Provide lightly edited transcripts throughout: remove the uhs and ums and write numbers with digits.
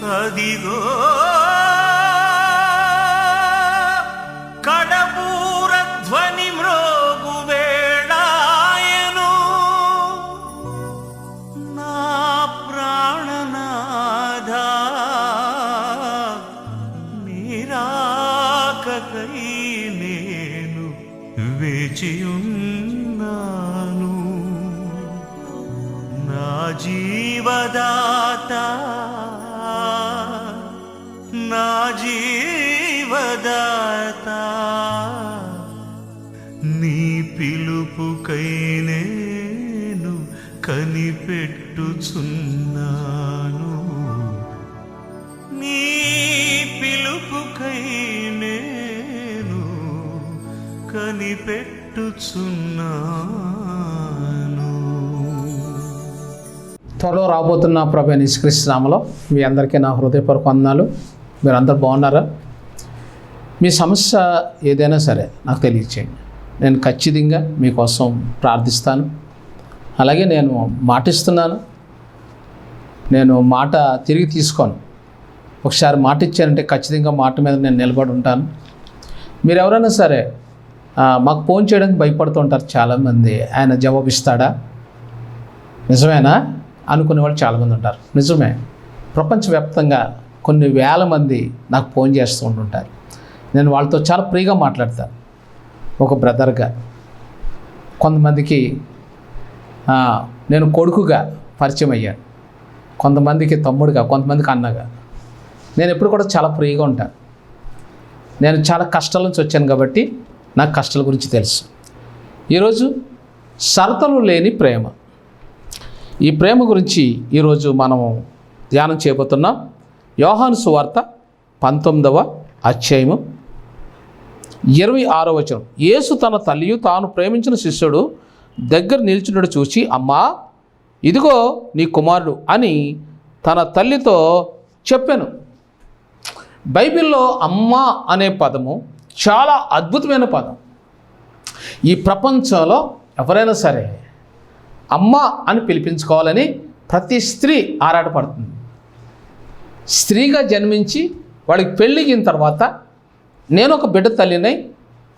అదిగో కడబూర ధ్వని మ్రోగు వేళాయను నా ప్రాణనాథా నీరాకకై నేను వేచియున్నాను నా జీవదాత నా జీవదాత నీ పిలుపుకై నేను కనిపెట్టుచున్నాను నీ పిలుపుకై నేను కనిపెట్టుచున్నాను. త్వరలో రాబోతున్న ప్రభు యేసుక్రీస్తు నామములో మీ అందరికీ నా హృదయపూర్వక వందనాలు. మీరందరూ బాగున్నారా? మీ సమస్య ఏదైనా సరే నాకు తెలియచేయండి. నేను ఖచ్చితంగా మీకోసం ప్రార్థిస్తాను. అలాగే నేను మాటిస్తున్నాను, నేను మాట తిరిగి తీసుకోను. ఒకసారి మాట ఇచ్చానంటే ఖచ్చితంగా మాట మీద నేను నిలబడి ఉంటాను. మీరు ఎవరైనా సరే మాకు ఫోన్ చేయడానికి భయపడుతూ ఉంటారు చాలామంది. ఆయన జవాబిస్తాడా, నిజమేనా అనుకునే వాళ్ళు చాలామంది ఉంటారు. నిజమే, ప్రపంచవ్యాప్తంగా కొన్ని వేల మంది నాకు ఫోన్ చేస్తూ ఉంటుంటారు. నేను వాళ్ళతో చాలా ఫ్రీగా మాట్లాడతాను. ఒక బ్రదర్గా, కొంతమందికి నేను కొడుకుగా పరిచయం అయ్యాను, కొంతమందికి తమ్ముడుగా, కొంతమందికి అన్నగా. నేను ఎప్పుడు కూడా చాలా ఫ్రీగా ఉంటాను. నేను చాలా కష్టాల నుంచి వచ్చాను కాబట్టి నాకు కష్టాల గురించి తెలుసు. ఈరోజు షరతులు లేని ప్రేమ, ఈ ప్రేమ గురించి ఈరోజు మనము ధ్యానం చేయబోతున్నాం. యోహాను సువార్త 19వ అధ్యాయము 26వ వచనం. యేసు తన తల్లియు తాను ప్రేమించిన శిష్యుడు దగ్గర నిల్చున్నట్టు చూసి, అమ్మా ఇదిగో నీ కుమారుడు అని తన తల్లితో చెప్పాను. బైబిల్లో అమ్మ అనే పదము చాలా అద్భుతమైన పదం. ఈ ప్రపంచంలో ఎవరైనా సరే అమ్మ అని పిలిపించుకోవాలని ప్రతి స్త్రీ ఆరాటపడుతుంది. స్త్రీగా జన్మించి వాడికి పెళ్ళిగిన తర్వాత నేను ఒక బిడ్డ తల్లినై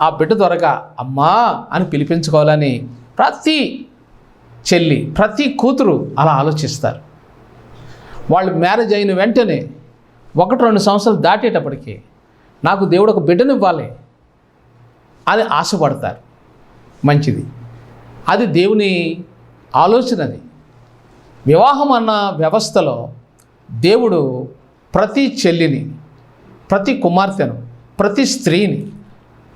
ఆ బిడ్డ త్వరగా అమ్మా అని పిలిపించుకోవాలని ప్రతి చెల్లి, ప్రతి కూతురు అలా ఆలోచిస్తారు. వాళ్ళు మ్యారేజ్ అయిన వెంటనే 1-2 సంవత్సరాలు దాటేటప్పటికి నాకు దేవుడు ఒక బిడ్డను ఇవ్వాలి అని ఆశపడతారు. మంచిది, అది దేవుని ఆలోచనది. వివాహం అన్న వ్యవస్థలో దేవుడు ప్రతి చెల్లిని, ప్రతి కుమార్తెను, ప్రతి స్త్రీని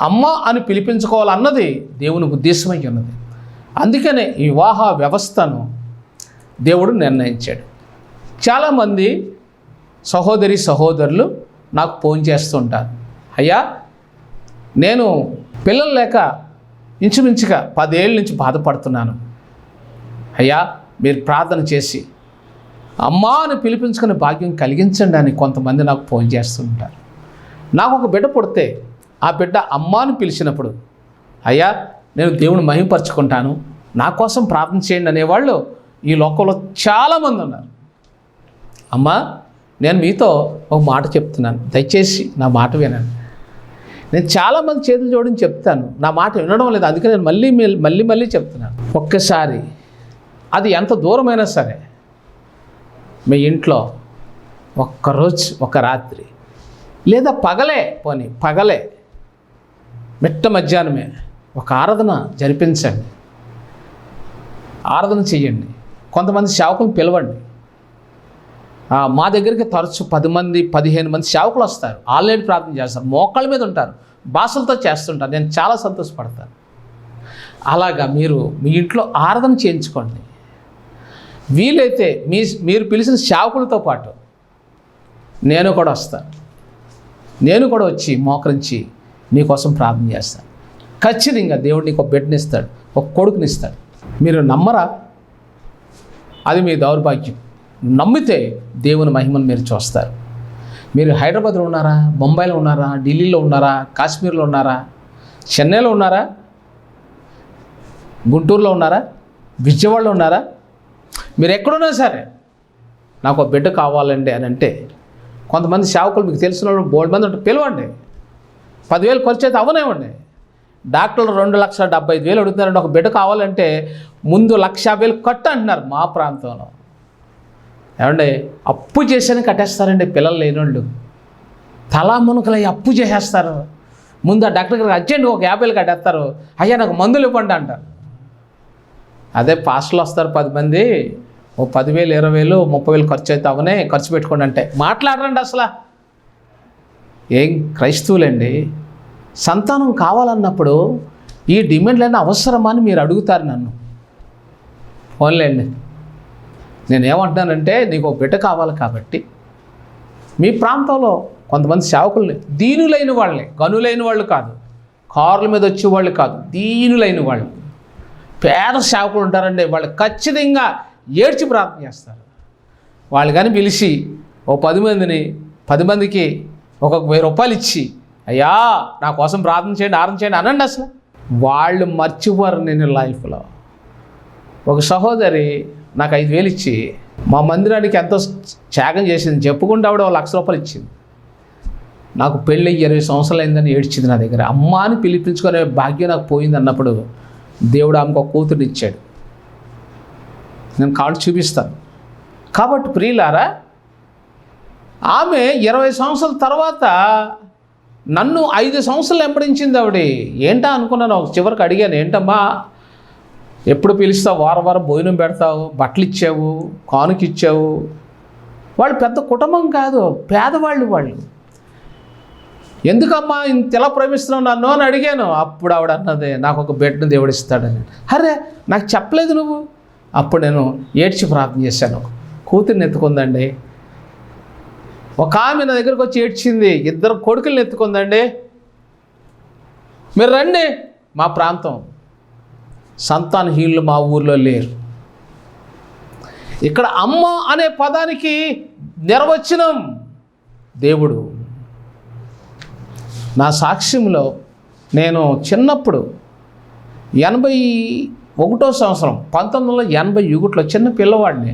అమ్మ అని పిలిపించుకోవాలన్నది దేవుని ఉద్దేశమై ఉన్నది. అందుకనే ఈ వివాహ వ్యవస్థను దేవుడు నిర్ణయించాడు. చాలామంది సహోదరులు నాకు ఫోన్ చేస్తుంటారు, అయ్యా నేను పిల్లలు లేక ఇంచుమించుగా 10 ఏళ్ళ నుంచి బాధపడుతున్నాను, అయ్యా మీరు ప్రార్థన చేసి అమ్మా అని పిలిపించుకునే భాగ్యం కలిగించండి అని కొంతమంది నాకు ఫోన్ చేస్తుంటారు. నాకు ఒక బిడ్డ పుడితే ఆ బిడ్డ అమ్మా అని పిలిచినప్పుడు, అయ్యా నేను దేవుని మహిమపరచుకుంటాను, నా కోసం ప్రార్థన చేయండి అనేవాళ్ళు ఈ లోకంలో చాలామంది ఉన్నారు. అమ్మా నేను మీతో ఒక మాట చెప్తున్నాను, దయచేసి నా మాట వినండి. నేను చాలామంది చేతులు జోడించి చెప్తాను, నా మాట వినడం లేదు. అందుకే నేను మళ్ళీ చెప్తున్నాను. ఒక్కసారి అది ఎంత దూరమైనా సరే మీ ఇంట్లో ఒక్కరోజు, ఒక రాత్రి, లేదా పగలే మిట్ట మధ్యాహ్నమే ఒక ఆరాధన జరిపించండి, ఆరాధన చెయ్యండి. కొంతమంది సేవకులను పిలవండి. మా దగ్గరికి తరచు 10 మంది 15 మంది సేవకులు వస్తారు, ఆల్రెడీ ప్రార్థన చేస్తారు, మోకాళ్ళ మీద ఉంటారు, భాషలతో చేస్తుంటారు. నేను చాలా సంతోషపడతాను. అలాగా మీరు మీ ఇంట్లో ఆరాధన చేయించుకోండి. వీలైతే మీరు పిలిచిన సేవకులతో పాటు నేను కూడా వస్తాను. నేను కూడా వచ్చి మోకరించి నీకోసం ప్రార్థన చేస్తాను. ఖచ్చితంగా దేవుడు నీకు ఒక బిడ్డనిస్తాడు, ఒక కొడుకునిస్తాడు. మీరు నమ్మరా? అది మీ దౌర్భాగ్యం. నమ్మితే దేవుని మహిమను మీరు చూస్తారు. మీరు హైదరాబాద్లో ఉన్నారా, బొంబాయిలో ఉన్నారా, ఢిల్లీలో ఉన్నారా, కాశ్మీర్లో ఉన్నారా, చెన్నైలో ఉన్నారా, గుంటూరులో ఉన్నారా, విజయవాడలో ఉన్నారా, మీరు ఎక్కడున్నా సరే నాకు ఒక బిడ్డ కావాలండి అని అంటే కొంతమంది సేవకులు మీకు తెలిసిన వాళ్ళు బోల్డ్ మంది ఉంటే పిలవండి. 10,000 ఖర్చు అయితే అవనేవ్వండి. డాక్టర్లు 2,75,000 అడుగుతున్నారండి. ఒక బిడ్డ కావాలంటే ముందు 1,50,000 కట్టు అంటున్నారు మా ప్రాంతంలో. ఏమండి, అప్పు చేసని కట్టేస్తారండి పిల్లలు లేనివాళ్ళు. తలా మునుకలు అప్పు చేసేస్తారు. ముందు ఆ డాక్టర్ గారికి అర్జెంట్ ఒక 50,000 కట్టేస్తారు. అయ్యా నాకు మందులు ఇవ్వండి అంటారు. అదే పాస్టర్లు వస్తారు 10 మంది, ఓ 10,000, 20,000, 30,000 ఖర్చు అయితే అవనే ఖర్చు పెట్టుకోండి అంటే మాట్లాడరండి అసలు. ఏం క్రైస్తవులండి, సంతానం కావాలన్నప్పుడు ఈ డిమాండ్లన్నీ అవసరమా అని మీరు అడుగుతారు నన్ను. ఫోన్లేండి, నేనేమంటున్నానంటే నీకు ఒక బిడ్డ కావాలి కాబట్టి మీ ప్రాంతంలో కొంతమంది సేవకుల్ని, దీనులైన వాళ్ళని, గనులైన వాళ్ళు కాదు, కార్ల మీద వచ్చేవాళ్ళు కాదు, దీనులైన వాళ్ళు, పేద సేవకులు ఉంటారండి. వాళ్ళు ఖచ్చితంగా ఏడ్చి ప్రార్థన చేస్తారు. వాళ్ళు కానీ పిలిచి ఓ 10 మందికి ఒక 1,000 రూపాయలు ఇచ్చి అయ్యా నా కోసం ప్రార్థన చేయండి, ఆరాధన చేయండి అనండి. అసలు వాళ్ళు మర్చిపోరు. నేను లైఫ్లో ఒక సహోదరి నాకు 5,000 ఇచ్చి మా మందిరానికి ఎంతో త్యాగం చేసింది చెప్పుకుంటే ఆవిడ 1,00,000 రూపాయలు ఇచ్చింది. నాకు పెళ్ళి 20 సంవత్సరాలు అయిందని ఏడ్చింది నా దగ్గర. అమ్మ అని పిలిపించుకునే భాగ్యం నాకు పోయింది అన్నప్పుడు దేవుడు ఆమెకు ఒక కూతురు ఇచ్చాడు. నేను కార్డు చూపిస్తాను. కాబట్టి ప్రియులారా, ఆమె 20 సంవత్సరాల తర్వాత నన్ను 5 సంవత్సరాలు వెంబడించింది ఆవిడ. ఏంటా అనుకున్నాను. చివరికి అడిగాను, ఏంటమ్మా ఎప్పుడు పిలుస్తావు, వారం భోజనం పెడతావు, బట్టలు ఇచ్చావు, కానుక ఇచ్చావు. వాళ్ళు పెద్ద కుటుంబం కాదు, పేదవాళ్ళు. వాళ్ళు ఎందుకమ్మా ఇంత ఎలా ప్రేమిస్తున్నావు నన్ను అని అడిగాను. అప్పుడు ఆవిడ అన్నది, నాకు ఒక బిడ్డను దేవుడు ఇస్తాడని. అరే నాకు చెప్పలేదు నువ్వు. అప్పుడు నేను ఏడ్చి ప్రార్థన చేశాను. కూతుర్ని ఎత్తుకుందండి. ఒక ఆమె నా దగ్గరకు వచ్చి ఏడ్చింది. 2 కొడుకుల్ని ఎత్తుకుందండి. మీరు రండి, మా ప్రాంతం సంతానహీనులు మా ఊర్లో లేరు. ఇక్కడ అమ్మ అనే పదానికి నిర్వచనం దేవుడు. నా సాక్ష్యంలో నేను చిన్నప్పుడు 81వ సంవత్సరం 1981లో చిన్న పిల్లవాడిని.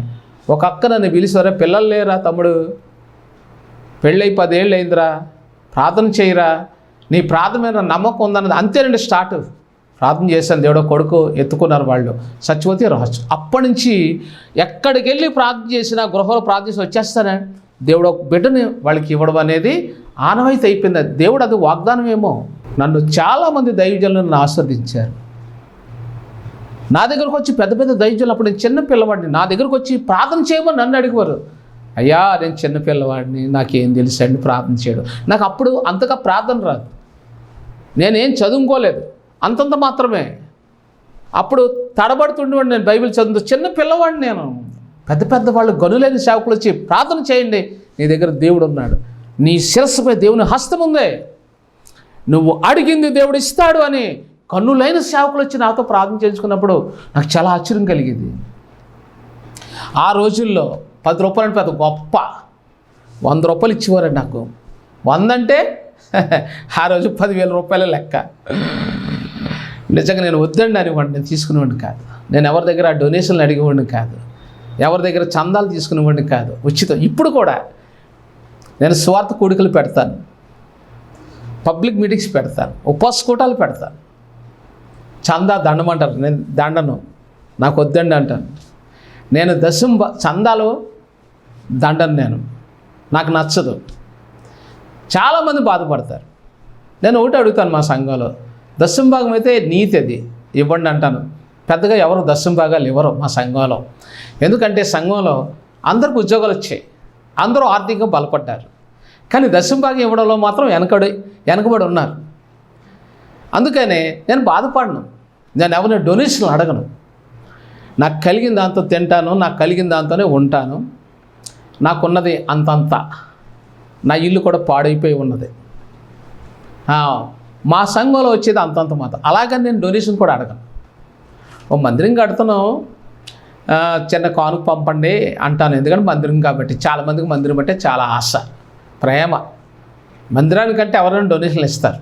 ఒక అక్క నన్ను పిలిచారా, పిల్లలు లేరా తమ్ముడు, పెళ్ళై 10 ఏళ్ళు అయిందిరా, ప్రార్థన చేయరా, నీ ప్రార్థన మీద నమ్మకం ఉందన్నది. అంతేనండి స్టార్ట్. ప్రార్థన చేశాను. దేవుడు కొడుకు ఎత్తుకున్నారు వాళ్ళు, సత్యవతి రహస్య. అప్పటి నుంచి ఎక్కడికి వెళ్ళి ప్రార్థన చేసినా, గృహంలో ప్రార్థన చేసి వచ్చేస్తానే దేవుడు ఒక బిడ్డని వాళ్ళకి ఇవ్వడం అనేది ఆనవాయితీ అయిపోయింది. దేవుడు అది వాగ్దానం ఏమో. నన్ను చాలామంది దైవజనులను ఆస్వాదించారు. నా దగ్గరకు వచ్చి పెద్ద దైవజనులు, అప్పుడు నేను చిన్న పిల్లవాడిని, నా దగ్గరకు వచ్చి ప్రార్థన చేయమని నన్ను అడిగేవారు. అయ్యా నేను చిన్న పిల్లవాడిని, నాకేం తెలుసండి ప్రార్థన చేయడం. నాకు అప్పుడు అంతగా ప్రార్థన రాదు, నేనేం చదువుకోలేదు, అంతంత మాత్రమే. అప్పుడు తడబడుతుండేవాడు నేను బైబిల్ చదువుతూ. చిన్న పిల్లవాడిని నేను. పెద్ద వాళ్ళు గనులైన సేవకులు వచ్చి ప్రార్థన చేయండి, నీ దగ్గర దేవుడు ఉన్నాడు, నీ శిరస్సుపై దేవుని హస్తం ఉంది, నువ్వు అడిగింది దేవుడు ఇస్తాడు అని కన్నులైన సేవకులు వచ్చి నాతో ప్రార్థన చేయించుకున్నప్పుడు నాకు చాలా ఆశ్చర్యం కలిగింది. ఆ రోజుల్లో 10 రూపాయలు అంటే పెద్ద గొప్ప. 100 రూపాయలు ఇచ్చేవారండి నాకు. 100 అంటే ఆ రోజు 10,000 రూపాయల లెక్క. నిజంగా నేను వద్దండి అనివ్వండి, నేను తీసుకునేవాడిని కాదు. నేను ఎవరి దగ్గర డొనేషన్లు అడిగేవాడిని కాదు, ఎవరి దగ్గర చందాలు తీసుకునేవాడిని కాదు, ఉచితం. ఇప్పుడు కూడా నేను స్వార్థ కూడికలు పెడతాను, పబ్లిక్ మీటింగ్స్ పెడతాను, ఉపవాస కూటాలు పెడతాను. చందా దండమంటారు, నేను దండను, నాకు వద్దండి అంటాను. నేను చందాలు దండను, నాకు నచ్చదు. చాలామంది బాధపడతారు. నేను ఒకటి అడుగుతాను, మా సంఘంలో దశంభాగం అయితే నీతి అది ఇవ్వండి అంటాను. పెద్దగా ఎవరు దశంభాగాలు ఇవ్వరు మా సంఘంలో. ఎందుకంటే సంఘంలో అందరికి ఉద్యోగాలు వచ్చాయి, అందరూ ఆర్థికంగా బలపడ్డారు. కానీ దశంభాగం ఇవ్వడంలో మాత్రం వెనకబడి ఉన్నారు. అందుకనే నేను బాధపడను, నేను ఎవరిని డొనేషన్లు అడగను. నాకు కలిగిన దాంతో తింటాను, నాకు కలిగిన దాంతోనే ఉంటాను. నాకున్నది అంతంత. నా ఇల్లు కూడా పాడైపోయి ఉన్నది. మా సంఘంలో వచ్చేది అంతంత మాత్రం. అలాగని నేను డొనేషన్ కూడా అడగను. ఓ మందిరం కడుతున్నాం, చిన్న కానుక పంపండి అంటాను. ఎందుకంటే మందిరం కాబట్టి, చాలామందికి మందిరం అంటే చాలా ఆశ, ప్రేమ. మందిరానికంటే ఎవరైనా డొనేషన్లు ఇస్తారు.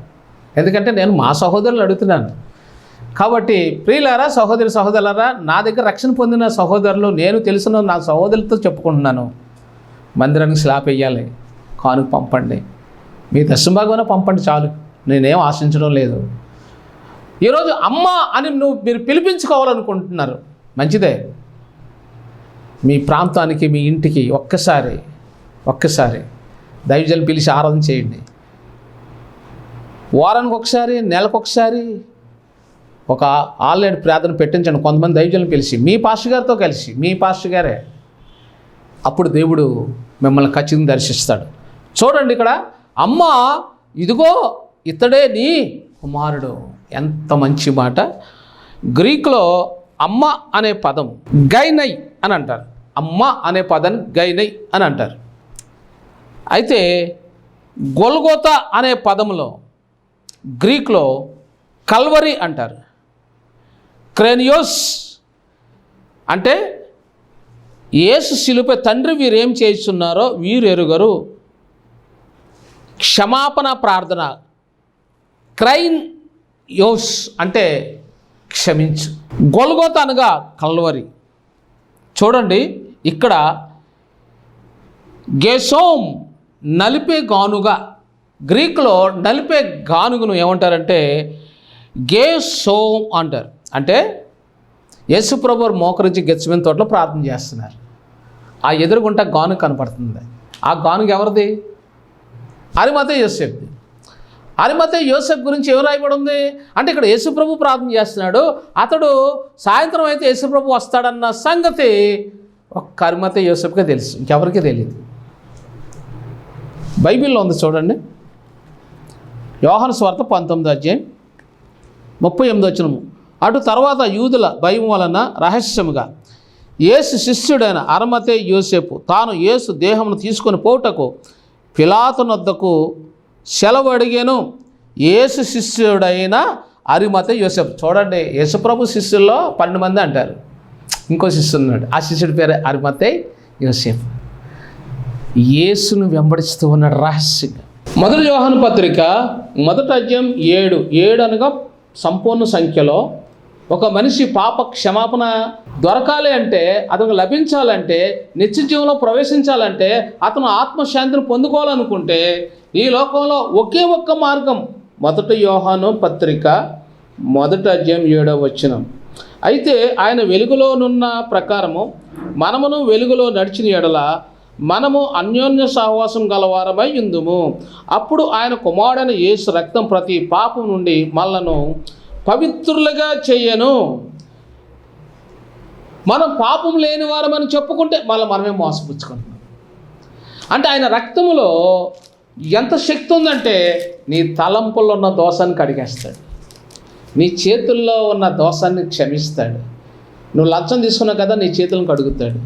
ఎందుకంటే నేను మా సహోదరులు అడుగుతున్నాను. కాబట్టి ప్రియులారా, సహోదరులారా, నా దగ్గర రక్షణ పొందిన సహోదరులు, నేను తెలిసిన నా సహోదరులతో చెప్పుకుంటున్నాను, మందిరానికి స్లాబ్ వేయాలి, కానుక పంపండి, మీ దశంభాగమైనా పంపండి చాలు, నేనేం ఆశించడం లేదు. ఈరోజు అమ్మ అని మీరు పిలిపించుకోవాలనుకుంటున్నారు, మంచిదే. మీ ప్రాంతానికి, మీ ఇంటికి ఒక్కసారి దైవజనులు పిలిచి ఆరాధన చేయండి. వారానికి ఒకసారి, నెలకు ఒకసారి ఒక ఆన్లైన్ ప్రార్థన పెట్టించండి. కొంతమంది దైవజనులు పిలిచి, మీ పాస్టర్ గారితో కలిసి, మీ పాస్టర్ గారే, అప్పుడు దేవుడు మిమ్మల్ని ఖచ్చితంగా దర్శిస్తాడు. చూడండి ఇక్కడ, అమ్మ ఇదిగో ఇతడే నీ కుమారుడు. ఎంత మంచి మాట. గ్రీకులో అమ్మ అనే పదం గైనై అని అంటారు. అమ్మ అనే పదాన్ని గైనై అని అంటారు. అయితే గొల్గోతా అనే పదంలో గ్రీకులో కల్వరి అంటారు. క్రేనియోస్ అంటే యేసు శిలువపై తండ్రి వీరేం చేస్తున్నారో వీరు ఎరుగరు, క్షమాపణ ప్రార్థన. క్రైన్ యోస్ అంటే క్షమించు. గొల్గోత అనగా కల్వరి. చూడండి ఇక్కడ గేసోమ్ నలిపే గానుగా. గ్రీకులో నలిపే గానుగను ఏమంటారంటే గేసోమ్ అంటారు. అంటే యేసుప్రభు మోకరించి గెత్సేమనే తోటలో ప్రార్థన చేస్తున్నారు. ఆ ఎదురుగుంట గాను కనపడుతుంది. ఆ గానుగ ఎవరిది? అరిమతయి యోసేపుది. అరిమతయి యోసేపు గురించి ఏం రాయబడి ఉంది అంటే, ఇక్కడ యేసుప్రభు ప్రార్థన చేస్తున్నాడు. అతడు సాయంత్రం అయితే యేసుప్రభు వస్తాడన్న సంగతి ఒక్క అరిమతయి యోసేపుకే తెలుసు, ఇంకెవరికీ తెలియదు. బైబిల్లో ఉంది చూడండి, యోహాను సువార్త 19:38. అటు తర్వాత యూదుల భయం వలన రహస్యముగా యేసు శిష్యుడైన అరిమతయి యోసేపు తాను యేసు దేహమును తీసుకొని పోవుటకు పిలాతు నొద్దకు సెలవు అడిగాను. యేసు శిష్యుడైన అరిమతయి యోసేపు. చూడండి, యేసుప్రభు శిష్యుల్లో 12 మంది అంటారు, ఇంకో శిష్యుడు ఉన్నాడు, ఆ శిష్యుడి పేరు అరిమతయి యోసేపు. యేసును వెంబడిస్తూ ఉన్నాడు రహస్యంగా. 1 యోహాను పత్రిక 1వ అధ్యాయం 7 అనగా సంపూర్ణ సంఖ్యలో ఒక మనిషి పాప క్షమాపణ దొరకాలి అంటే, అతను లభించాలంటే, నిత్య జీవంలో ప్రవేశించాలంటే, అతను ఆత్మశాంతిని పొందుకోవాలనుకుంటే ఈ లోకంలో ఒకే ఒక్క మార్గం. 1 యోహాను పత్రిక 1వ అధ్యాయం 7వ వచనం. అయితే ఆయన వెలుగులోనున్న ప్రకారము మనమును వెలుగులో నడిచిన ఎడల మనము అన్యోన్య సహవాసం గలవారమై ఉందుము. అప్పుడు ఆయన కుమారుడైన యేసు రక్తం ప్రతి పాపం నుండి మనలను పవిత్రులుగా చేయను. మనం పాపం లేని వారమని చెప్పుకుంటే మనమే మోసపుచ్చుకుంటున్నాం. అంటే ఆయన రక్తములో ఎంత శక్తి ఉందంటే, నీ తలంపుల్లో ఉన్న దోషాన్ని కడిగేస్తాడు, నీ చేతుల్లో ఉన్న దోషాన్ని క్షమిస్తాడు. నువ్వు లంచం తీసుకున్నావు కదా, నీ చేతులను కడుగుతాడు.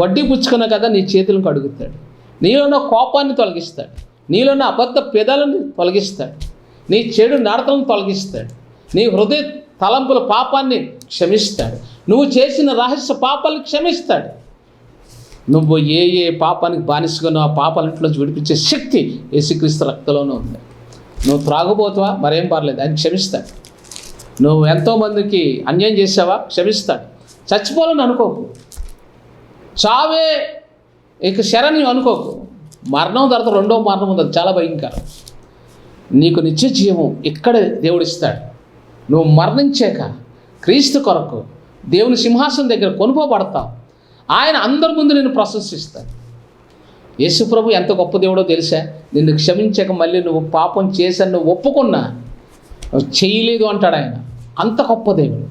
వడ్డీ పుచ్చుకున్నావు కదా, నీ చేతులను కడుగుతాడు. నీలో ఉన్న కోపాన్ని తొలగిస్తాడు, నీలో ఉన్న అబద్ధ పెదాలను తొలగిస్తాడు, నీ చెడు నడతలను తొలగిస్తాడు, నీ హృదయ తలంపుల పాపాన్ని క్షమిస్తాడు, నువ్వు చేసిన రహస్య పాపాలను క్షమిస్తాడు. నువ్వు ఏ పాపానికి బానిసగానో ఆ పాపాలన్నింటిలోంచి విడిపించే శక్తి యేసుక్రీస్తు రక్తంలోనే ఉంది. నువ్వు త్రాగుబోతావా, మరేం పర్లేదు, ఆయన క్షమిస్తాడు. నువ్వు ఎంతోమందికి అన్యాయం చేసావా, క్షమిస్తాడు. చచ్చిపోవాలని అనుకోకు, చావే ఇక శరణ్యం అనుకోకు. మరణం తర్వాత రెండో మరణం ఉంది, అది చాలా భయంకరం. నీకు నిత్య జీవం ఇక్కడే దేవుడు ఇస్తాడు. నువ్వు మరణించాక క్రీస్తు కొరకు దేవుని సింహాసనం దగ్గర కొనుకోబడతావు. ఆయన అందరి ముందు నిన్ను ప్రశంసిస్తాడు. యేసుప్రభు ఎంత గొప్ప దేవుడో తెలుసా? నిన్ను క్షమించాక మళ్ళీ నువ్వు పాపం చేశాను నువ్వు ఒప్పుకున్నా, నువ్వు చేయలేదు అంటాడు ఆయన. అంత గొప్ప దేవుడు.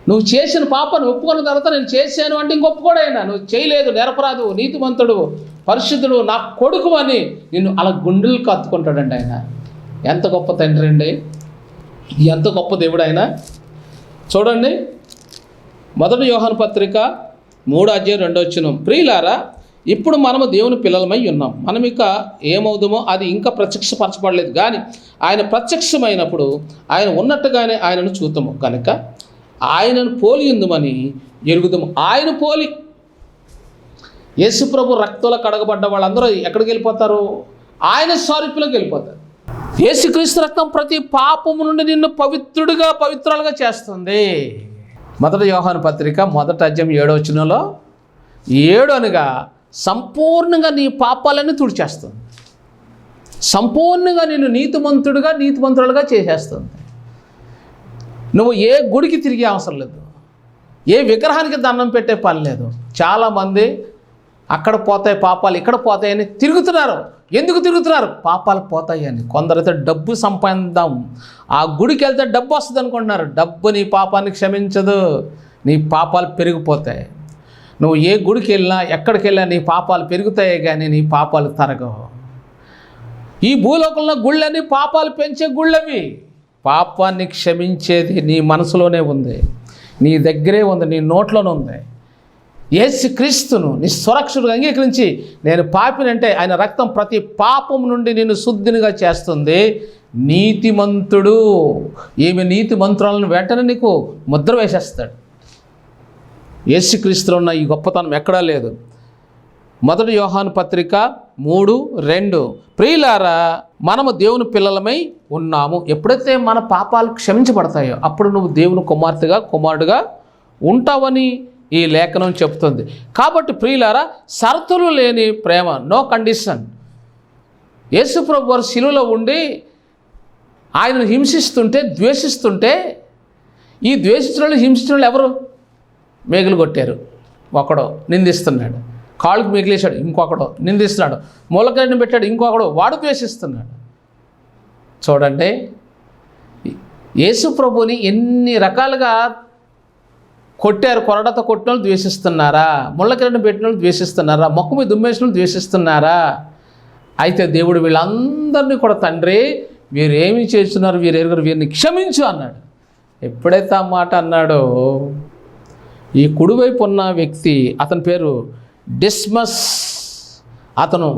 నువ్వు చేసిన పాపాన్ని ఒప్పుకున్న తర్వాత నేను చేశాను అంటే ఇంకొప్పుకోడు ఆయన. నువ్వు చేయలేదు, నిరపరాధు, నీతిమంతుడు, పరిశుద్ధుడు, నా కొడుకు అని నిన్ను అలా గుండెలు కత్తుకుంటాడండి ఆయన. ఎంత గొప్ప తండ్రి అండి, ఎంత గొప్ప దేవుడు ఆయన. చూడండి 1 యోహాను పత్రిక 3వ అధ్యాయం 2వ వచనం. ప్రియులారా, ఇప్పుడు మనము దేవుని పిల్లలమై ఉన్నాం. మనం ఇక ఏమవుదామో అది ఇంకా ప్రత్యక్షపరచబడలేదు, కానీ ఆయన ప్రత్యక్షమైనప్పుడు ఆయన ఉన్నట్టుగానే ఆయనను చూద్దాము కనుక ఆయనను పోలి ఉందమని ఎరుగుదాము. ఆయన పోలి యేసుప్రభు రక్తంలో కడగబడ్డ వాళ్ళందరూ ఎక్కడికి వెళ్ళిపోతారు? ఆయన స్వరూపులోకి వెళ్ళిపోతారు. యేసుక్రీస్తు రక్తం ప్రతి పాపము నుండి నిన్ను పవిత్రాలుగా చేస్తుంది. 1 యోహాను పత్రిక 1వ అధ్యాయం 7వ వచనంలో 7 అనగా సంపూర్ణంగా నీ పాపాలన్నీ తుడిచేస్తుంది. సంపూర్ణంగా నేను నీతిమంతుడుగా చేసేస్తుంది. నువ్వు ఏ గుడికి తిరిగే అవసరం లేదు, ఏ విగ్రహానికి దండం పెట్టే పని లేదు. చాలామంది అక్కడ పోతాయి పాపాలు, ఇక్కడ పోతాయని తిరుగుతున్నారు. ఎందుకు తిరుగుతున్నారు? పాపాలు పోతాయని. కొందరైతే డబ్బు సంపాదిద్దాం, ఆ గుడికి వెళ్తే డబ్బు వస్తుంది అనుకుంటున్నారు. డబ్బు నీ పాపాన్ని క్షమించదు, నీ పాపాలు పెరిగిపోతాయి. నువ్వు ఏ గుడికి వెళ్ళినా ఎక్కడికి వెళ్ళినా నీ పాపాలు పెరుగుతాయి కానీ నీ పాపాలు తరగవు. ఈ భూలోకంలో గుళ్ళని పాపాలు పెంచే గుళ్ళవి. పాపాన్ని క్షమించేది నీ మనసులోనే ఉంది, నీ దగ్గరే ఉంది, నీ నోట్లోనే ఉంది. యేసుక్రీస్తును నీ సురక్షుడుగా అంగీకరించి నేను పాపినంటే ఆయన రక్తం ప్రతి పాపం నుండి నేను శుద్ధినిగా చేస్తుంది. నీతిమంతుడు, ఈమె నీతిమంతురాలను వెంటనే నీకు ముద్ర వేసేస్తాడు. యేసుక్రీస్తులో ఉన్న ఈ గొప్పతనం ఎక్కడా లేదు. 1 యోహాను పత్రిక 3:2 ప్రియులారా, మనము దేవుని పిల్లలమై ఉన్నాము. ఎప్పుడైతే మన పాపాలు క్షమించబడతాయో అప్పుడు నువ్వు దేవుని కుమారుడుగా ఉంటావని ఈ లేఖనం చెప్తుంది. కాబట్టి ప్రియులారా, షరతులు లేని ప్రేమ, నో కండిషన్. యేసుప్రభు వారు శిలువలో ఉండి ఆయనను ద్వేషిస్తుంటే ఈ ద్వేషించిన హింసించిన ఎవరు? మేకులు కొట్టారు, ఒకడు నిందిస్తున్నాడు. కాళ్ళకు మిగిలేశాడు, ఇంకొకడు నిందిస్తున్నాడు. మూలకరిని పెట్టాడు, ఇంకొకడు, వాడు ద్వేషిస్తున్నాడు. చూడండి, యేసుప్రభుని ఎన్ని రకాలుగా కొట్టారు. కొరడతో కొట్టిన వాళ్ళు ద్వేషిస్తున్నారా? ముళ్ళకిరణి పెట్టిన వాళ్ళు ద్వేషిస్తున్నారా? మొక్క మీద దుమ్మేసిన వాళ్ళు ద్వేషిస్తున్నారా? అయితే దేవుడు వీళ్ళందరినీ కూడా, తండ్రి వీరేమి చేస్తున్నారు, వీరు ఎరుగురు, వీరిని క్షమించు అన్నాడు. ఎప్పుడైతే ఆ మాట అన్నాడో ఈ కుడివైపు ఉన్న వ్యక్తి, అతని పేరు డిస్మస్, అతను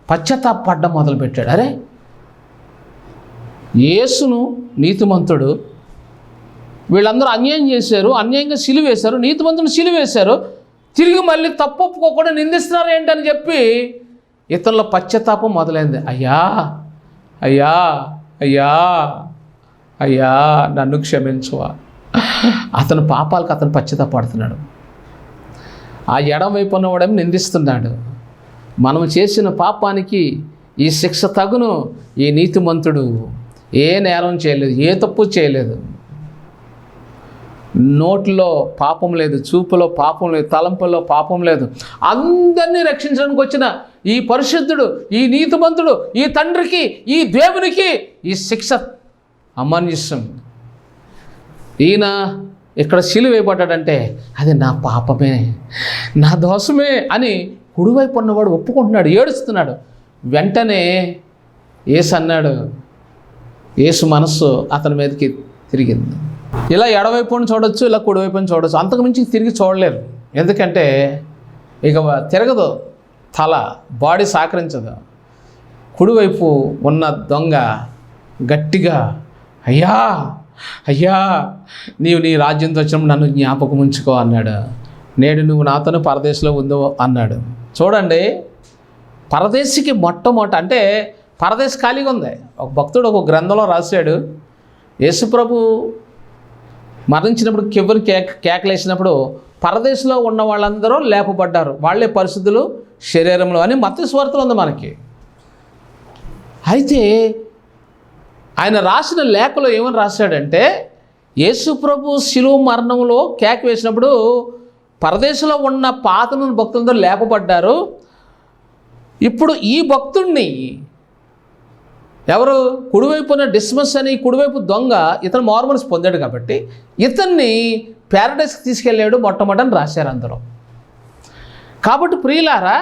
పశ్చాత్తాపడడం మొదలుపెట్టాడు. అరే, యేసును నీతిమంతుడు, వీళ్ళందరూ అన్యాయం చేశారు, అన్యాయంగా సిలువేశారు, నీతిమంతుని సిలువేశారు, తిరిగి మళ్ళీ తప్పు ఒప్పుకోకుండా నిందిస్తున్నారు ఏంటని చెప్పి ఇతనిలో పశ్చాత్తాపం మొదలైంది. అయ్యా అయ్యా అయ్యా అయ్యా నన్ను క్షమించువా. అతను పాపాలకు అతను పశ్చాత్తాపడుతున్నాడు. ఆ ఎడం వైపు ఉన్నవాడేమో నిందిస్తున్నాడు. మనం చేసిన పాపానికి ఈ శిక్ష తగును. ఈ నీతిమంతుడు ఏ నేరం చేయలేదు, ఏ తప్పు చేయలేదు. నోట్లో పాపం లేదు, చూపులో పాపం లేదు, తలంపుల్లో పాపం లేదు. అందరినీ రక్షించడానికి వచ్చిన ఈ పరిశుద్ధుడు, ఈ నీతిమంతుడు, ఈ తండ్రికి, ఈ దేవునికి ఈ శిక్ష అమానుష్యం. ఈయన ఇక్కడ సిలువ వేయబడ్డాడంటే అది నా పాపమే, నా దోషమే అని కుడివైపు ఉన్నవాడు ఒప్పుకుంటున్నాడు, ఏడుస్తున్నాడు. వెంటనే యేసు అన్నాడు, యేసు మనస్సు అతని మీదకి తిరిగింది. ఇలా ఎడవైపుని చూడొచ్చు, ఇలా కుడివైపుని చూడొచ్చు, అంతకుమించి తిరిగి చూడలేరు. ఎందుకంటే ఇక తిరగదు, తల బాడీ సహకరించదు. కుడివైపు ఉన్న దొంగ గట్టిగా, అయ్యా అయ్యా నీవు నీ రాజ్యంతో వచ్చినప్పుడు నన్ను జ్ఞాపకం ఉంచుకో అన్నాడు. నేడు నువ్వు నాతోనే పరదేశంలో ఉందో అన్నాడు. చూడండి, పరదేశికి మొట్టమొదట అంటే పరదేశ్ ఖాళీగా ఉంది. ఒక భక్తుడు ఒక గ్రంథంలో రాశాడు, యేసుప్రభు మరణించినప్పుడు కెవ్వరు కేకలేసినప్పుడు పరదేశంలో ఉన్న వాళ్ళందరూ లేపబడ్డారు, వాళ్ళే పరిశుద్ధులు శరీరంలో అని మత్తయి సువార్తలో ఉంది మనకి. అయితే ఆయన రాసిన లేఖలో ఏమని రాశాడంటే, యేసుప్రభు శిలువ మరణంలో కేక వేసినప్పుడు పరదేశంలో ఉన్న పాతను భక్తులందరూ లేపబడ్డారు. ఇప్పుడు ఈ భక్తుడిని ఎవరు, కుడివైపున డిస్మస్ అని కుడివైపు దొంగ, ఇతను మారుమనసు పొందాడు కాబట్టి ఇతన్ని ప్యారడైస్కి తీసుకెళ్ళాడు మొట్టమొదటని రాశారు అందరూ. కాబట్టి ప్రియులారా,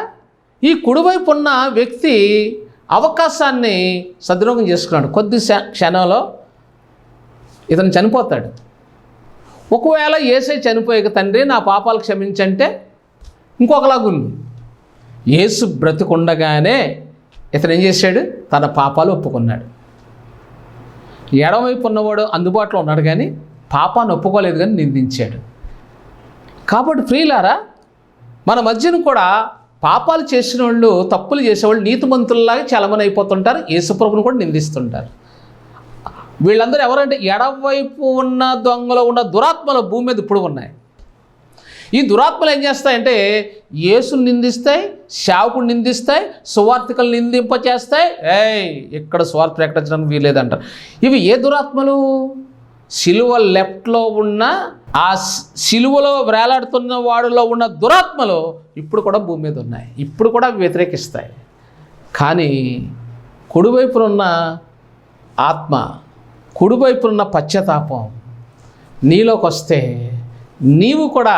ఈ కుడివైపు ఉన్న వ్యక్తి అవకాశాన్ని సద్వినియోగం చేసుకున్నాడు. కొద్ది క్షణంలో ఇతను చనిపోతాడు. ఒకవేళ యేసే చనిపోయాక తండ్రి నా పాపాలు క్షమించంటే ఇంకొకలాగుంది. యేసు బ్రతికుండగానే ఇతను ఏం చేశాడు, తన పాపాలు ఒప్పుకున్నాడు. ఎడమవైపు ఉన్నవాడు అందుబాటులో ఉన్నాడు కానీ పాపాన్ని ఒప్పుకోలేదు కానీ నిందించాడు. కాబట్టి ప్రియులారా, మన మధ్యన కూడా పాపాలు చేసిన వాళ్ళు, తప్పులు చేసేవాళ్ళు నీతిమంతుల్లాగా చాలామంది అయిపోతుంటారు, యేసుప్రభుని కూడా నిందిస్తుంటారు. వీళ్ళందరూ ఎవరంటే ఎడవైపు ఉన్న దొంగలో ఉన్న దురాత్మలు భూమి మీద ఇప్పుడు ఉన్నాయి. ఈ దురాత్మలు ఏం చేస్తాయంటే యేసుని నిందిస్తాయి, సేవకుని నిందిస్తాయి, సువార్థికలు నిందింపచేస్తాయి. ఇక్కడ సువార్త ప్రకటించడానికి వీలేదంటారు. ఇవి ఏ దురాత్మలు? సిలువ లెఫ్ట్లో ఉన్న ఆ సిలువలో వేలాడుతున్న వాడిలో ఉన్న దురాత్మలు ఇప్పుడు కూడా భూమి మీద ఉన్నాయి. ఇప్పుడు కూడా వ్యతిరేకిస్తాయి. కానీ కుడివైపున ఉన్న ఆత్మ, కుడివైపున ఉన్న పశ్చాత్తాపం నీలోకి వస్తే నీవు కూడా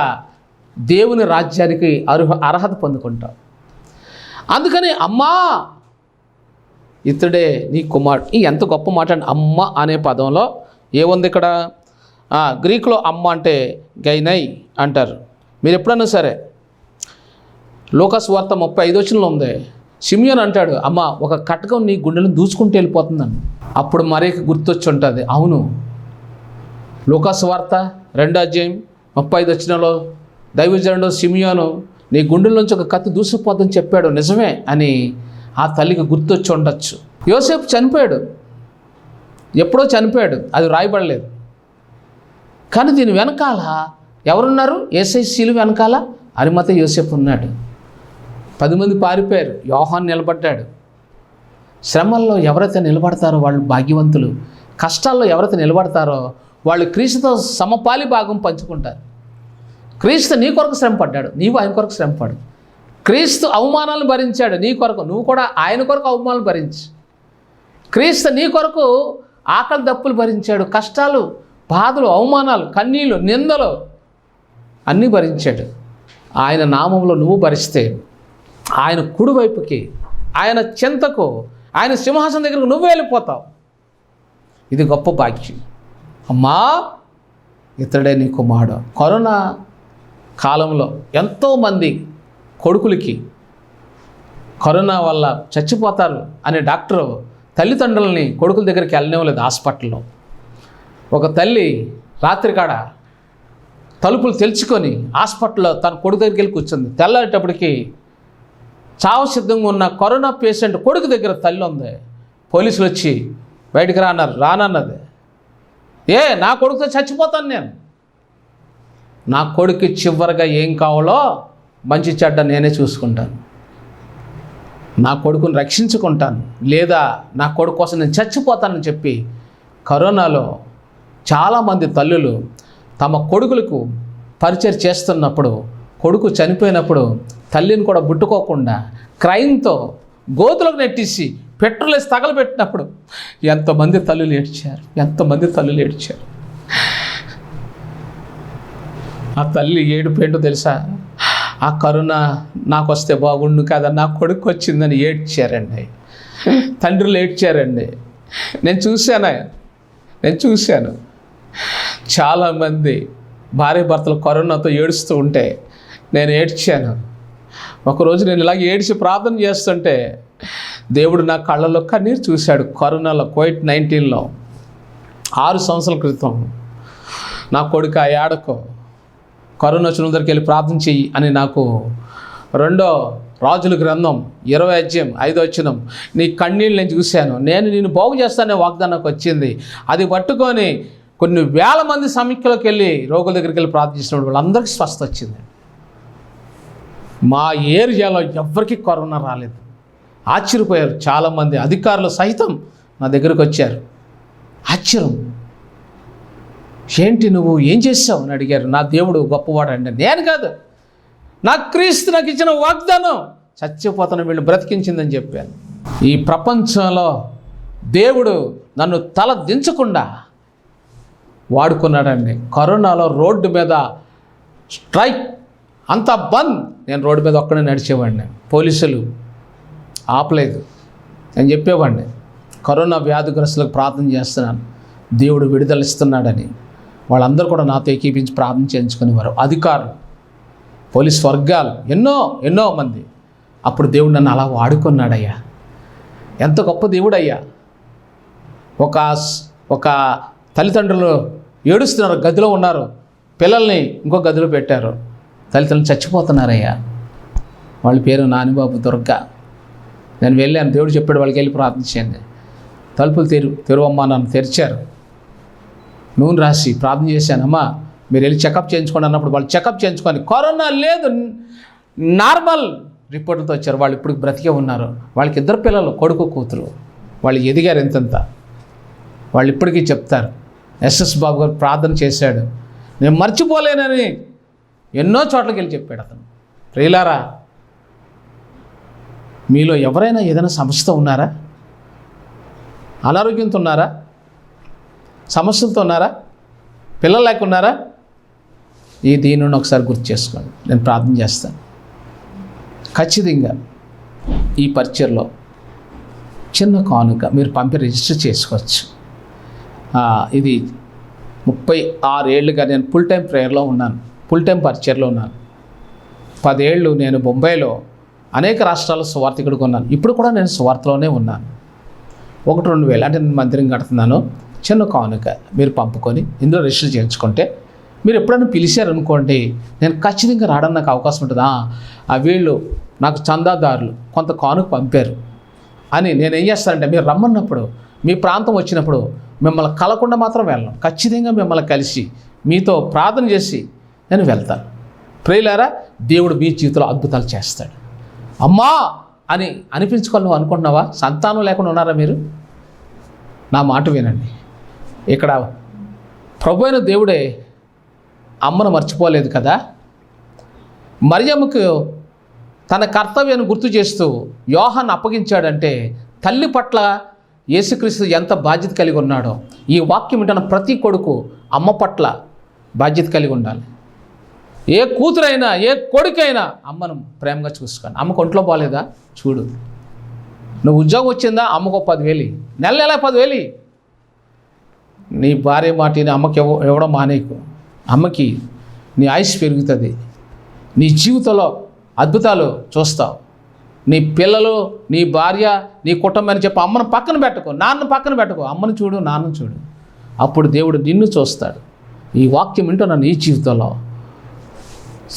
దేవుని రాజ్యానికి అర్హత పొందుకుంటావు. అందుకని అమ్మా ఇతడే నీ కుమారుడు. ఈ ఎంత గొప్ప మాట అండి. అమ్మ అనే పదంలో ఏముంది ఇక్కడ? గ్రీకులో అమ్మ అంటే గైనై అంటారు. మీరు ఎప్పుడన్నా సరే లూకాసు వార్త 35 ఉంది. సిమియోన్ అంటాడు, అమ్మ ఒక కటకం నీ గుండెలను దూచుకుంటూ వెళ్ళిపోతుందని. అప్పుడు మరేకి గుర్తొచ్చి ఉంటుంది, అవును లూకాసు వార్త 2:35 దైవజనుడు సిమియోను నీ గుండెల నుంచి ఒక కత్తి దూసిపోతుందని చెప్పాడు, నిజమే అని ఆ తల్లికి గుర్తొచ్చి ఉండొచ్చు. యోసేపు చనిపోయాడు, ఎప్పుడో చనిపోయాడు, అది రాయబడలేదు. కానీ దీని వెనకాల ఎవరున్నారు? యేసయ్య శిలువ వెనకాల అరిమత యోసేపు ఉన్నాడు. 10 మంది పారిపోయారు, యోహాను నిలబడ్డాడు. శ్రమల్లో ఎవరైతే నిలబడతారో వాళ్ళు భాగ్యవంతులు. కష్టాల్లో ఎవరైతే నిలబడతారో వాళ్ళు క్రీస్తుతో సమపాలి భాగం పంచుకుంటారు. క్రీస్తు నీ కొరకు శ్రమ పడ్డాడు, నీవు ఆయన కొరకు శ్రమ పడు. క్రీస్తు అవమానాలను భరించాడు నీ కొరకు, నువ్వు కూడా ఆయన కొరకు అవమానాలు భరించు. క్రీస్తు నీ కొరకు ఆకలి దప్పులు భరించాడు, కష్టాలు, బాధలు, అవమానాలు, కన్నీళ్ళు, నిందలు అన్నీ భరించాడు. ఆయన నామంలో నువ్వు భరిస్తే ఆయన కుడివైపుకి, ఆయన చెంతకు, ఆయన సింహాసనం దగ్గరకు నువ్వు వెళ్ళిపోతావు. ఇది గొప్ప భాగ్యం. అమ్మా ఇతడే నీ కుమారుడు. కరోనా కాలంలో ఎంతోమంది కొడుకులకి కరోనా వల్ల చచ్చిపోతారు అనే డాక్టరు తల్లిదండ్రులని కొడుకుల దగ్గరికి వెళ్ళనివ్వలేదు హాస్పిటల్లో. ఒక తల్లి రాత్రి కాడ తలుపులు తెరుచుకొని హాస్పిటల్లో తన కొడుకు దగ్గరికి వెళ్ళి కూర్చుంది. తెల్లారేటప్పటికి చావు సిద్ధంగా ఉన్న కరోనా పేషెంట్ కొడుకు దగ్గర తల్లి ఉంది. పోలీసులు వచ్చి బయటికి రానన్నది. నా కొడుకుతో చచ్చిపోతాను నేను. నా కొడుకు చివరిగా ఏం కావాలో మంచి చెడ్డ నేనే చూసుకుంటాను, నా కొడుకుని రక్షించుకుంటాను, లేదా నా కొడుకు కోసం నేను చచ్చిపోతానని చెప్పి కరోనాలో చాలామంది తల్లులు తమ కొడుకులకు పరిచయం చేస్తున్నప్పుడు, కొడుకు చనిపోయినప్పుడు తల్లిని కూడా ముట్టుకోకుండా క్రైమ్తో గోతులకు నెట్టేసి పెట్రోల్ వేసి తగలబెట్టినప్పుడు ఎంతమంది తల్లులు ఏడ్చారు. ఆ తల్లి ఏడుపు ఏంటో తెలుసా? ఆ కరోనా నాకు వస్తే బాగుండు కదా, నా కొడుకు వచ్చిందని ఏడ్చారండి. తండ్రులు ఏడ్చారండి. నేను చూశాను చాలామంది భార్య భర్తలు కరోనాతో ఏడుస్తూ ఉంటే నేను ఏడ్చాను. ఒకరోజు నేను ఇలాగ ఏడ్చి ప్రార్థన చేస్తుంటే దేవుడు నా కళ్ళలో కన్నీరు చూశాడు. కరోనాలో COVID-19లో 6 సంవత్సరాల క్రితం నా కొడుకు ఆ ఏడకో కరోనా వచ్చిన దగ్గరికి వెళ్ళి ప్రార్థన చెయ్యి అని నాకు 2 రాజుల గ్రంథం 20:5 నీ కన్నీళ్ళు నేను చూశాను, నేను నిన్ను బాగు చేస్తానే వాగ్దానం నాకు వచ్చింది. అది పట్టుకొని కొన్ని వేల మంది సమీక్షలోకి వెళ్ళి రోగుల దగ్గరికి వెళ్ళి ప్రార్థించినప్పుడు వాళ్ళందరికీ స్వస్థ వచ్చింది. మా ఏరియాలో ఎవ్వరికీ కరోనా రాలేదు. ఆశ్చర్యపోయారు చాలామంది అధికారులు సహితం నా దగ్గరకు వచ్చారు. ఆశ్చర్యం, ఏంటి నువ్వు ఏం చేసావు అని అడిగారు. నా దేవుడు గొప్పవాడు అండి. నేను కాదు, నా క్రీస్తు నాకు ఇచ్చిన వాగ్దానం చచ్చిపోతాను వీళ్ళు బ్రతికించిందని చెప్పాను. ఈ ప్రపంచంలో దేవుడు నన్ను తల దించకుండా వాడుకున్నాడండి. కరోనాలో రోడ్డు మీద స్ట్రైక్ అంతా బంద్, నేను రోడ్డు మీద ఒక్కడే నడిచేవాడిని, పోలీసులు ఆపలేదు. నేను చెప్పేవాడిని కరోనా వ్యాధిగ్రస్తులకు ప్రార్థన చేస్తున్నాను, దేవుడు విడుదల ఇస్తున్నాడని. వాళ్ళందరూ కూడా నాతో ఏకీపించి ప్రార్థన చేయించుకునేవారు. అధికారులు, పోలీస్ వర్గాలు, ఎన్నో మంది. అప్పుడు దేవుడు నన్ను అలా వాడుకున్నాడయ్యా. ఎంత గొప్ప దేవుడయ్యా. ఒక తల్లిదండ్రులు ఏడుస్తున్నారు, గదిలో ఉన్నారు, పిల్లల్ని ఇంకో గదిలో పెట్టారు, తల్లిదండ్రులు చచ్చిపోతున్నారయ్యా. వాళ్ళ పేరు నానిబాబు, దుర్గా. నేను వెళ్ళాను, దేవుడు చెప్పాడు వాళ్ళకి వెళ్ళి ప్రార్థించండి. తలుపులు తెరువమ్మా, నన్ను తెరిచారు. నూనె రాసి ప్రార్థన చేశాను. అమ్మా మీరు వెళ్ళి చెకప్ చేయించుకోండి అన్నప్పుడు వాళ్ళు చెకప్ చేయించుకొని కరోనా లేదు నార్మల్ రిపోర్ట్లతో వచ్చారు. వాళ్ళు ఇప్పుడు బ్రతికే ఉన్నారు. వాళ్ళకి 2 పిల్లలు, కొడుకు కూతురు. వాళ్ళు ఎదిగారు ఎంతంత. వాళ్ళు ఇప్పటికీ చెప్తారు, ఎస్ఎస్ బాబు గారు ప్రార్థన చేశాడు, నేను మర్చిపోలేనని ఎన్నో చోట్లకి వెళ్ళి చెప్పాడు అతను. ప్రియులారా, మీలో ఎవరైనా ఏదైనా సమస్యతో ఉన్నారా? అనారోగ్యంతో ఉన్నారా? సమస్యలతో ఉన్నారా? పిల్లలు లేకున్నారా? దీనిని ఒకసారి గుర్తు చేసుకోండి. నేను ప్రార్థన చేస్తాను. ఖచ్చితంగా ఈ పరిచర్లో చిన్న కానుక మీరు పంపి రిజిస్టర్ చేసుకోవచ్చు. ఇది 36 ఏళ్ళుగా నేను ఫుల్ టైం ప్రేయర్లో ఉన్నాను, ఫుల్ టైం పరిచర్లో ఉన్నాను. 10 ఏళ్ళు నేను బొంబాయిలో అనేక రాష్ట్రాల్లో సువార్థికుడిగా ఉన్నాను. ఇప్పుడు కూడా నేను సువార్తలోనే ఉన్నాను. 1-2 వేలు అంటే నేను మందిరం కడుతున్నాను. చిన్న కానుక మీరు పంపుకొని ఇందులో రిజిస్టర్ చేయించుకుంటే, మీరు ఎప్పుడైనా పిలిచారనుకోండి, నేను ఖచ్చితంగా రావడానికి నాకు అవకాశం ఉంటుంది. వీళ్ళు నాకు చందాదారులు కొంత కానుక పంపారు అని నేను ఏం చేస్తానంటే, మీరు రమ్మన్నప్పుడు, మీ ప్రాంతం వచ్చినప్పుడు మిమ్మల్ని కలకుండా మాత్రం వెళ్ళను. ఖచ్చితంగా మిమ్మల్ని కలిసి మీతో ప్రార్థన చేసి నేను వెళ్తాను. ప్రియులారా, దేవుడు మీ జీవితంలో అద్భుతాలు చేస్తాడు. అమ్మా అని అనిపించుకొని నువ్వు అనుకుంటున్నావా? సంతానం లేకుండా ఉన్నారా మీరు? నా మాట వినండి. ఇక్కడ ప్రభు అయిన దేవుడే అమ్మను మర్చిపోలేదు కదా. మరియమ్మకు తన కర్తవ్యాన్ని గుర్తు చేస్తూ యోహాను అప్పగించాడంటే, తల్లి పట్ల యేసుక్రీస్తు ఎంత బాధ్యత కలిగి ఉన్నాడో ఈ వాక్యం వింటున్న ప్రతి కొడుకు అమ్మ పట్ల బాధ్యత కలిగి ఉండాలి. ఏ కూతురైనా ఏ కొడుకైనా అమ్మను ప్రేమగా చూసుకోండి. అమ్మకు ఒంట్లో బాగాలేదా? చూడు. నువ్వు ఉద్యోగం వచ్చిందా? అమ్మకు 10,000, నెల 10,000. నీ భార్య మాటిని అమ్మకి ఇవ్వడం మానేకు. అమ్మకి నీ ఆయుష్ పెరుగుతుంది. నీ జీవితంలో అద్భుతాలు చూస్తావు. నీ పిల్లలు, నీ భార్య, నీ కుటుంబం అని చెప్పి అమ్మను పక్కన పెట్టుకో, నాన్న పక్కన పెట్టుకో. అమ్మను చూడు, నాన్నను చూడు. అప్పుడు దేవుడు నిన్ను చూస్తాడు. ఈ వాక్యం వింటున్న నీ జీవితంలో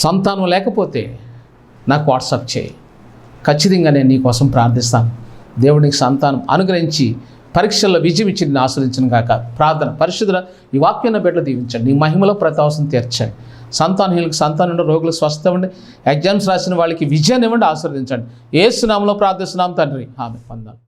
సంతానం లేకపోతే నాకు వాట్సాప్ చేయి. ఖచ్చితంగా నేను నీ కోసం ప్రార్థిస్తాను. దేవుడు నీకు సంతానం అనుగ్రహించి పరీక్షల్లో విజయం ఇచ్చి నేను ఆస్వాదించను గాక. ప్రార్థన. పరిశుద్ధుల ఈ వాక్యాన్ని బిడ్డలు దీవించండి. నీ మహిమలో ప్రతి అవసరం తీర్చండి. సంతానహీనులకు సంతానం ఇవ్వండి, రోగులకు స్వస్థత ఇవ్వండి, ఎగ్జామ్స్ రాసిన వాళ్ళకి విజయాన్ని ఇవ్వండి, ఆశీర్వదించండి. యేసు నామములో ప్రార్థిస్తున్నాం తండ్రి. ఆమేన్. వందనాలు.